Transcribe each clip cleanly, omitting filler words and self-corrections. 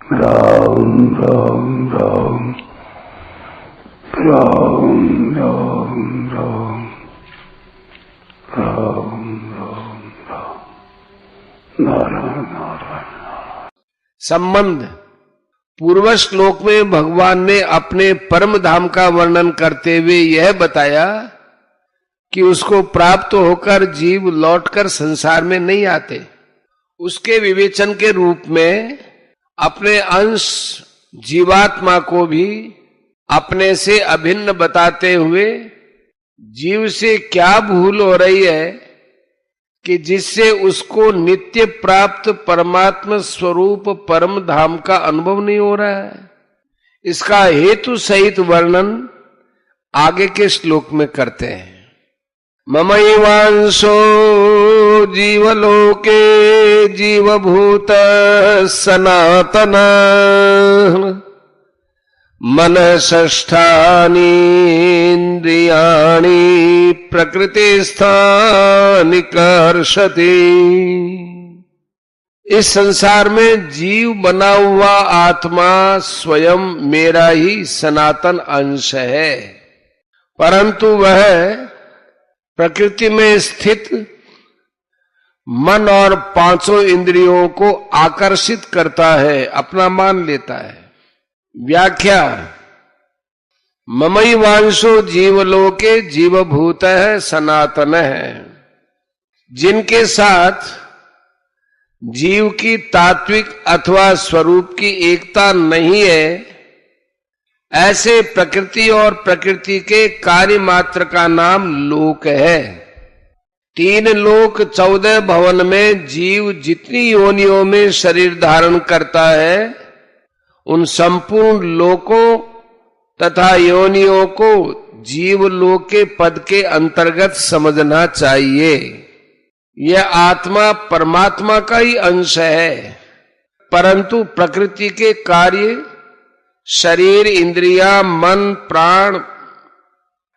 राम राम राम राम राम राम राम राम राम नारायण नारायण। संबंध। पूर्व श्लोक में भगवान ने अपने परम धाम का वर्णन करते हुए यह बताया कि उसको प्राप्त होकर जीव लौटकर संसार में नहीं आते। उसके विवेचन के रूप में अपने अंश जीवात्मा को भी अपने से अभिन्न बताते हुए जीव से क्या भूल हो रही है कि जिससे उसको नित्य प्राप्त परमात्मा स्वरूप परम धाम का अनुभव नहीं हो रहा है। इसका हेतु सहित वर्णन आगे के श्लोक में करते हैं। ममैवांशो जीवलोके जीवभूत सनातन मनसष्ठानि इंद्रियाणि प्रकृतिस्थानि कर्षति। इस संसार में जीव बना हुआ आत्मा स्वयं मेरा ही सनातन अंश है, परंतु वह प्रकृति में स्थित मन और पांचों इंद्रियों को आकर्षित करता है, अपना मान लेता है। व्याख्या। ममैवांशो जीवलोके जीवभूत है सनातन है। जिनके साथ जीव की तात्विक अथवा स्वरूप की एकता नहीं है, ऐसे प्रकृति और प्रकृति के कार्य मात्र का नाम लोक है। 3 लोक 14 भवन में जीव जितनी योनियों में शरीर धारण करता है, उन संपूर्ण लोकों तथा योनियों को जीव लोक के पद के अंतर्गत समझना चाहिए। यह आत्मा परमात्मा का ही अंश है, परंतु प्रकृति के कार्य शरीर, इंद्रियां, मन, प्राण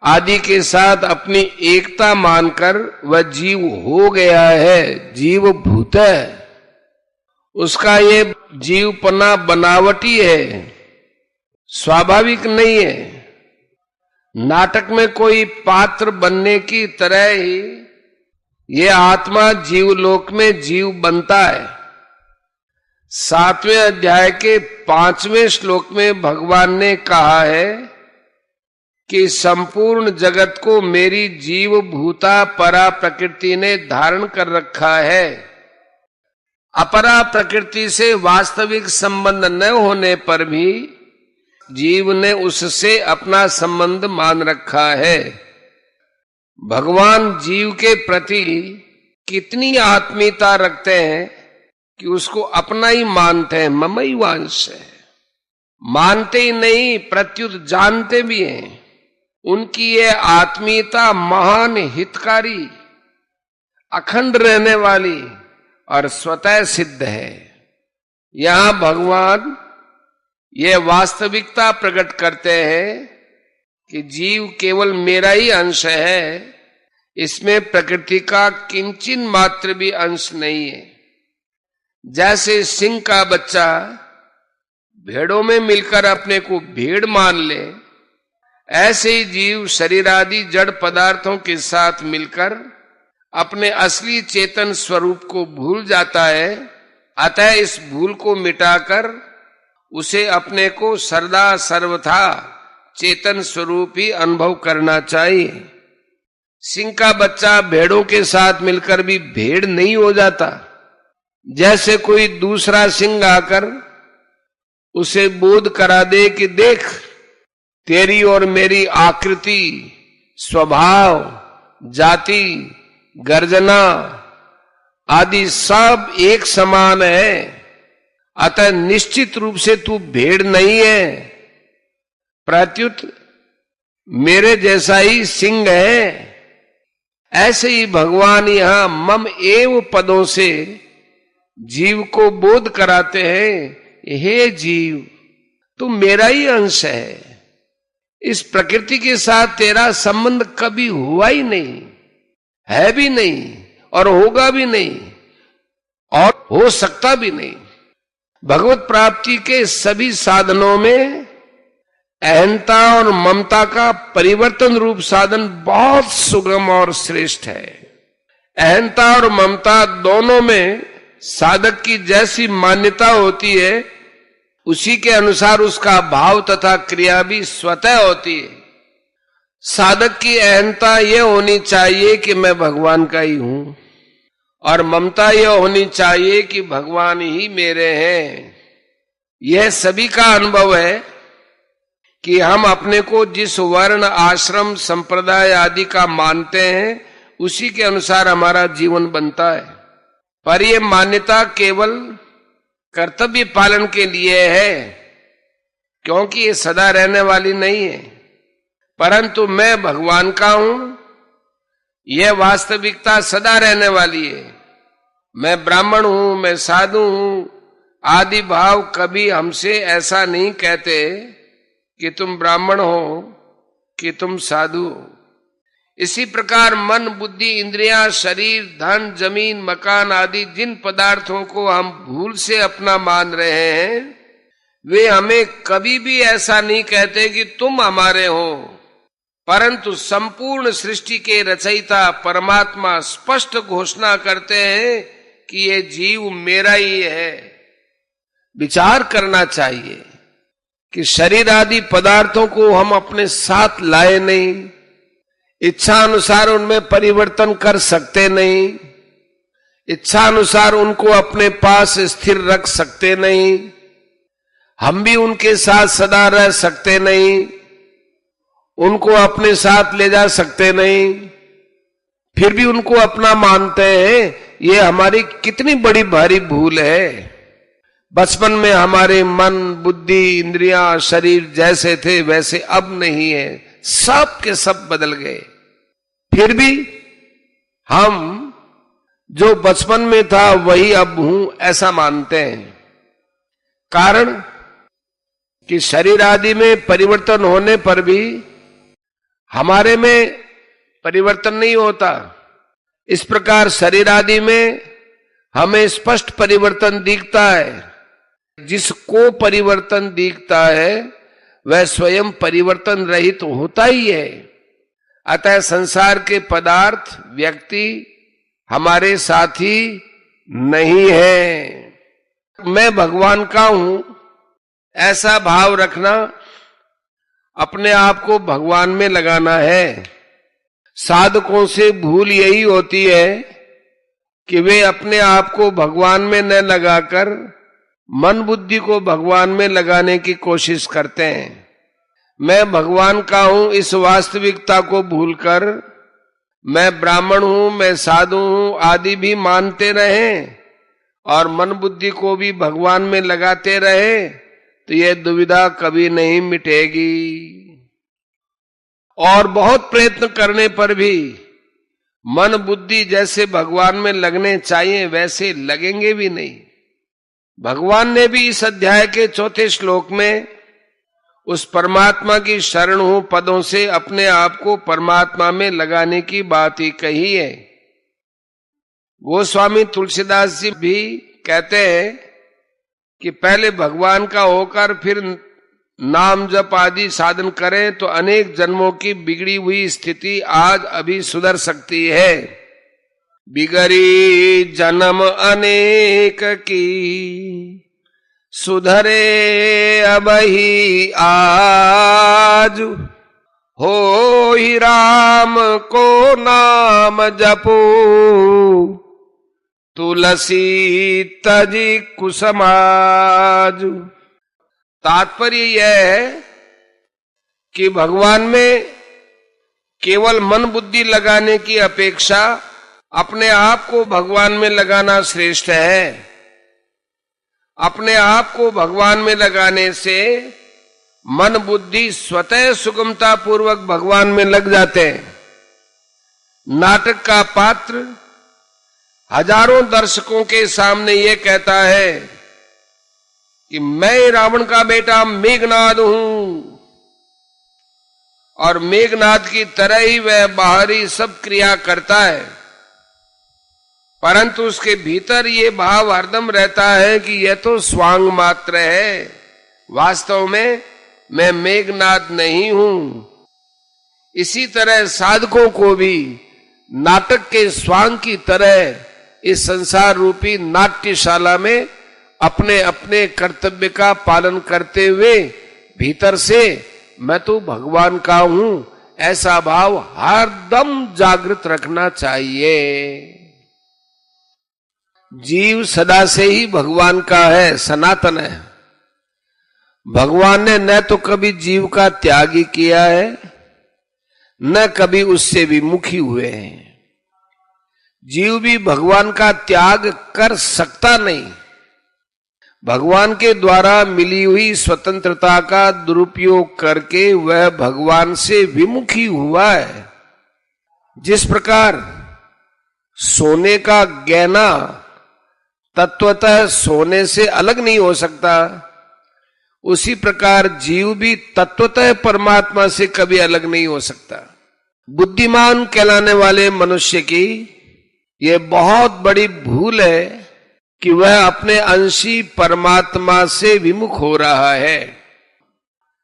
आदि के साथ अपनी एकता मानकर वह जीव हो गया है, जीव भूत है। उसका ये जीवपना बनावटी है, स्वाभाविक नहीं है। नाटक में कोई पात्र बनने की तरह ही ये आत्मा जीवलोक में जीव बनता है। 7वें अध्याय के 5वें श्लोक में भगवान ने कहा है कि संपूर्ण जगत को मेरी जीव भूता परा प्रकृति ने धारण कर रखा है। अपरा प्रकृति से वास्तविक संबंध न होने पर भी जीव ने उससे अपना संबंध मान रखा है। भगवान जीव के प्रति कितनी आत्मीयता रखते हैं कि उसको अपना ही मानते हैं। ममैवांश है, मानते ही नहीं प्रत्युत जानते भी हैं। उनकी यह आत्मीयता महान हितकारी, अखंड रहने वाली और स्वतः सिद्ध है। यहां भगवान यह वास्तविकता प्रकट करते हैं कि जीव केवल मेरा ही अंश है, इसमें प्रकृति का किंचिन मात्र भी अंश नहीं है। जैसे सिंह का बच्चा भेड़ों में मिलकर अपने को भेड़ मान ले, ऐसे ही जीव शरीर आदि जड़ पदार्थों के साथ मिलकर अपने असली चेतन स्वरूप को भूल जाता है। अतः इस भूल को मिटाकर उसे अपने को सर्वदा सर्वथा चेतन स्वरूप ही अनुभव करना चाहिए। सिंह का बच्चा भेड़ों के साथ मिलकर भी भेड़ नहीं हो जाता। जैसे कोई दूसरा सिंह आकर उसे बोध करा दे कि देख, तेरी और मेरी आकृति, स्वभाव, जाति, गर्जना आदि सब एक समान है, अतः निश्चित रूप से तू भेड़ नहीं है, प्रत्युत मेरे जैसा ही सिंह है। ऐसे ही भगवान यहां मम एव पदों से जीव को बोध कराते हैं, हे जीव तू मेरा ही अंश है। इस प्रकृति के साथ तेरा संबंध कभी हुआ ही नहीं, है भी नहीं और होगा भी नहीं और हो सकता भी नहीं। भगवत प्राप्ति के सभी साधनों में अहंता और ममता का परिवर्तन रूप साधन बहुत सुगम और श्रेष्ठ है। अहंता और ममता दोनों में साधक की जैसी मान्यता होती है, उसी के अनुसार उसका भाव तथा क्रिया भी स्वतः होती है। साधक की अहंता यह होनी चाहिए कि मैं भगवान का ही हूं, और ममता यह होनी चाहिए कि भगवान ही मेरे हैं। यह सभी का अनुभव है कि हम अपने को जिस वर्ण, आश्रम, संप्रदाय आदि का मानते हैं, उसी के अनुसार हमारा जीवन बनता है। पर यह मान्यता केवल कर्तव्य पालन के लिए है, क्योंकि ये सदा रहने वाली नहीं है। परंतु मैं भगवान का हूं, यह वास्तविकता सदा रहने वाली है। मैं ब्राह्मण हूं, मैं साधु हूं आदि भाव कभी हमसे ऐसा नहीं कहते कि तुम ब्राह्मण हो, कि तुम साधु हो। इसी प्रकार मन, बुद्धि, इंद्रियां, शरीर, धन, जमीन, मकान आदि जिन पदार्थों को हम भूल से अपना मान रहे हैं, वे हमें कभी भी ऐसा नहीं कहते कि तुम हमारे हो। परंतु संपूर्ण सृष्टि के रचयिता परमात्मा स्पष्ट घोषणा करते हैं कि ये जीव मेरा ही है। विचार करना चाहिए कि शरीर आदि पदार्थों को हम अपने साथ लाए नहीं, इच्छा अनुसार उनमें परिवर्तन कर सकते नहीं, इच्छा अनुसार उनको अपने पास स्थिर रख सकते नहीं, हम भी उनके साथ सदा रह सकते नहीं, उनको अपने साथ ले जा सकते नहीं, फिर भी उनको अपना मानते हैं। ये हमारी कितनी बड़ी भारी भूल है। बचपन में हमारे मन, बुद्धि, इंद्रियां, शरीर जैसे थे वैसे अब नहीं है, सब के सब बदल गए। फिर भी हम जो बचपन में था वही अब हूं ऐसा मानते हैं। कारण कि शरीर आदि में परिवर्तन होने पर भी हमारे में परिवर्तन नहीं होता। इस प्रकार शरीर आदि में हमें स्पष्ट परिवर्तन दिखता है। जिसको परिवर्तन दिखता है वह स्वयं परिवर्तन रहित होता ही है। अतः संसार के पदार्थ, व्यक्ति हमारे साथी नहीं है। मैं भगवान का हूं ऐसा भाव रखना, अपने आप को भगवान में लगाना है। साधकों से भूल यही होती है कि वे अपने आप को भगवान में न लगाकर मन बुद्धि को भगवान में लगाने की कोशिश करते हैं। मैं भगवान का हूं इस वास्तविकता को भूलकर मैं ब्राह्मण हूं, मैं साधु हूं आदि भी मानते रहे और मन बुद्धि को भी भगवान में लगाते रहे, तो यह दुविधा कभी नहीं मिटेगी। और बहुत प्रयत्न करने पर भी मन बुद्धि जैसे भगवान में लगने चाहिए वैसे लगेंगे भी नहीं। भगवान ने भी इस अध्याय के 4 श्लोक में उस परमात्मा की शरण हूं पदों से अपने आप को परमात्मा में लगाने की बात ही कही है। गोस्वामी तुलसीदास जी भी कहते हैं कि पहले भगवान का होकर फिर नाम जप आदि साधन करें तो अनेक जन्मों की बिगड़ी हुई स्थिति आज अभी सुधर सकती है। बिगड़ी जन्म अनेक की सुधरे अबही आज, हो ही राम को नाम जपो तुलसी तजी कुसमाज। तात्पर्य यह है कि भगवान में केवल मन बुद्धि लगाने की अपेक्षा अपने आप को भगवान में लगाना श्रेष्ठ है। अपने आप को भगवान में लगाने से मन बुद्धि स्वतः सुगमता पूर्वक भगवान में लग जाते हैं। नाटक का पात्र हजारों दर्शकों के सामने ये कहता है कि मैं रावण का बेटा मेघनाद हूं, और मेघनाद की तरह ही वह बाहरी सब क्रिया करता है। परंतु उसके भीतर ये भाव हरदम रहता है कि यह तो स्वांग मात्र है, वास्तव में मैं मेघनाद नहीं हूं। इसी तरह साधकों को भी नाटक के स्वांग की तरह इस संसार रूपी नाट्यशाला में अपने अपने कर्तव्य का पालन करते हुए भीतर से मैं तो भगवान का हूं, ऐसा भाव हरदम जागृत रखना चाहिए। जीव सदा से ही भगवान का है, सनातन है। भगवान ने न तो कभी जीव का त्याग ही किया है, न कभी उससे विमुखी हुए हैं। जीव भी भगवान का त्याग कर सकता नहीं। भगवान के द्वारा मिली हुई स्वतंत्रता का दुरुपयोग करके वह भगवान से विमुखी हुआ है। जिस प्रकार सोने का गहना तत्वतः सोने से अलग नहीं हो सकता, उसी प्रकार जीव भी तत्वतः परमात्मा से कभी अलग नहीं हो सकता। बुद्धिमान कहलाने वाले मनुष्य की यह बहुत बड़ी भूल है कि वह अपने अंशी परमात्मा से विमुख हो रहा है।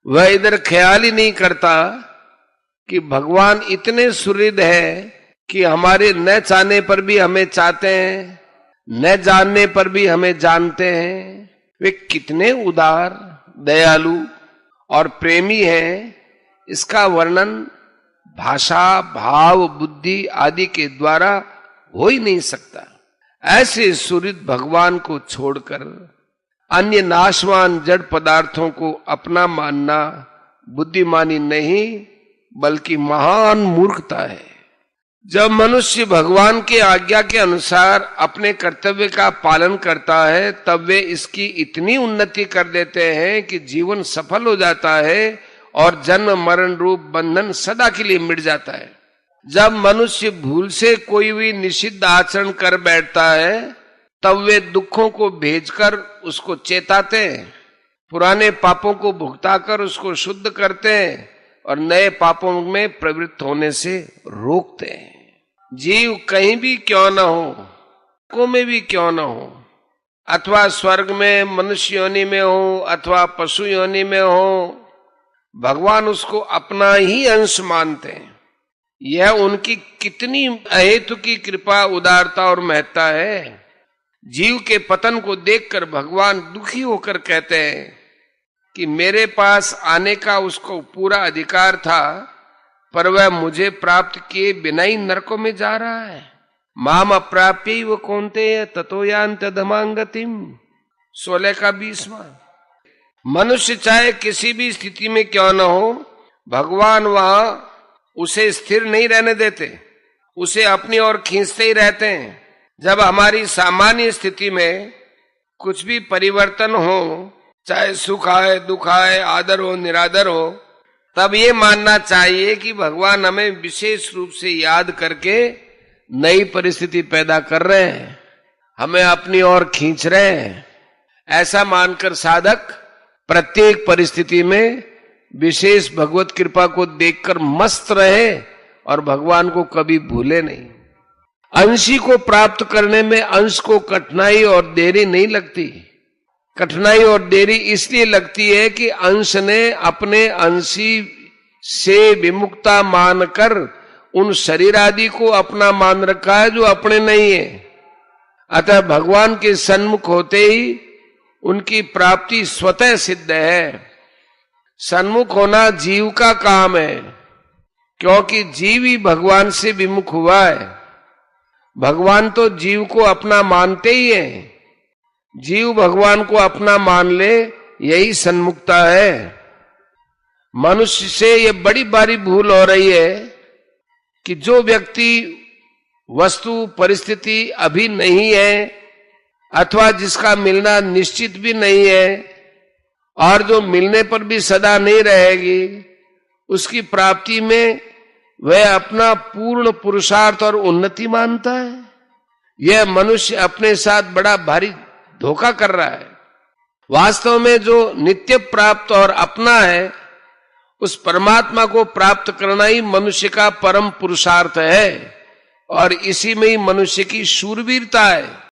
वह इधर ख्याल ही नहीं करता कि भगवान इतने सुहृद है कि हमारे न चाहने पर भी हमें चाहते हैं, न जानने पर भी हमें जानते हैं। वे कितने उदार, दयालु और प्रेमी हैं, इसका वर्णन भाषा, भाव, बुद्धि आदि के द्वारा हो ही नहीं सकता। ऐसे सुहृद भगवान को छोड़कर अन्य नाशवान जड़ पदार्थों को अपना मानना बुद्धिमानी नहीं बल्कि महान मूर्खता है। जब मनुष्य भगवान के आज्ञा के अनुसार अपने कर्तव्य का पालन करता है, तब वे इसकी इतनी उन्नति कर देते हैं कि जीवन सफल हो जाता है और जन्म मरण रूप बंधन सदा के लिए मिट जाता है। जब मनुष्य भूल से कोई भी निषिद्ध आचरण कर बैठता है, तब वे दुखों को भेजकर उसको चेताते हैं, पुराने पापों को भुगताकर उसको शुद्ध करते हैं और नए पापों में प्रवृत्त होने से रोकते हैं। जीव कहीं भी क्यों न हो, को में भी क्यों न हो, अथवा स्वर्ग में मनुष्य योनि में हो अथवा पशु योनि में हो, भगवान उसको अपना ही अंश मानते हैं। यह उनकी कितनी अहेतु की कृपा, उदारता और महत्ता है। जीव के पतन को देखकर भगवान दुखी होकर कहते हैं कि मेरे पास आने का उसको पूरा अधिकार था, पर वह मुझे प्राप्त किए बिना ही नरकों में जा रहा है। माम अप्राप्य वो कौन्तेय ततो यान्ति अधमां गतिम। 16 का 20वां। मनुष्य चाहे किसी भी स्थिति में क्यों न हो, भगवान वहां उसे स्थिर नहीं रहने देते, उसे अपनी ओर खींचते ही रहते हैं। जब हमारी सामान्य स्थिति में कुछ भी परिवर्तन हो, चाहे सुख आए, दुख आए, आदर हो, निरादर हो, तब ये मानना चाहिए कि भगवान हमें विशेष रूप से याद करके नई परिस्थिति पैदा कर रहे हैं, हमें अपनी ओर खींच रहे हैं। ऐसा मानकर साधक प्रत्येक परिस्थिति में विशेष भगवत कृपा को देखकर मस्त रहे और भगवान को कभी भूले नहीं। अंशी को प्राप्त करने में अंश को कठिनाई और देरी नहीं लगती। कठिनाई और देरी इसलिए लगती है कि अंश ने अपने अंशी से विमुक्ता मानकर उन शरीर आदि को अपना मान रखा है जो अपने नहीं है। अतः भगवान के सन्मुख होते ही उनकी प्राप्ति स्वतः सिद्ध है। सन्मुख होना जीव का काम है, क्योंकि जीव ही भगवान से विमुख हुआ है। भगवान तो जीव को अपना मानते ही है। जीव भगवान को अपना मान ले, यही सन्मुखता है। मनुष्य से यह बड़ी भारी भूल हो रही है कि जो व्यक्ति वस्तु परिस्थिति अभी नहीं है अथवा जिसका मिलना निश्चित भी नहीं है और जो मिलने पर भी सदा नहीं रहेगी, उसकी प्राप्ति में वह अपना पूर्ण पुरुषार्थ और उन्नति मानता है। यह मनुष्य अपने साथ बड़ा भारी धोखा कर रहा है। वास्तव में जो नित्य प्राप्त और अपना है, उस परमात्मा को प्राप्त करना ही मनुष्य का परम पुरुषार्थ है। और इसी में ही मनुष्य की शूरवीरता है।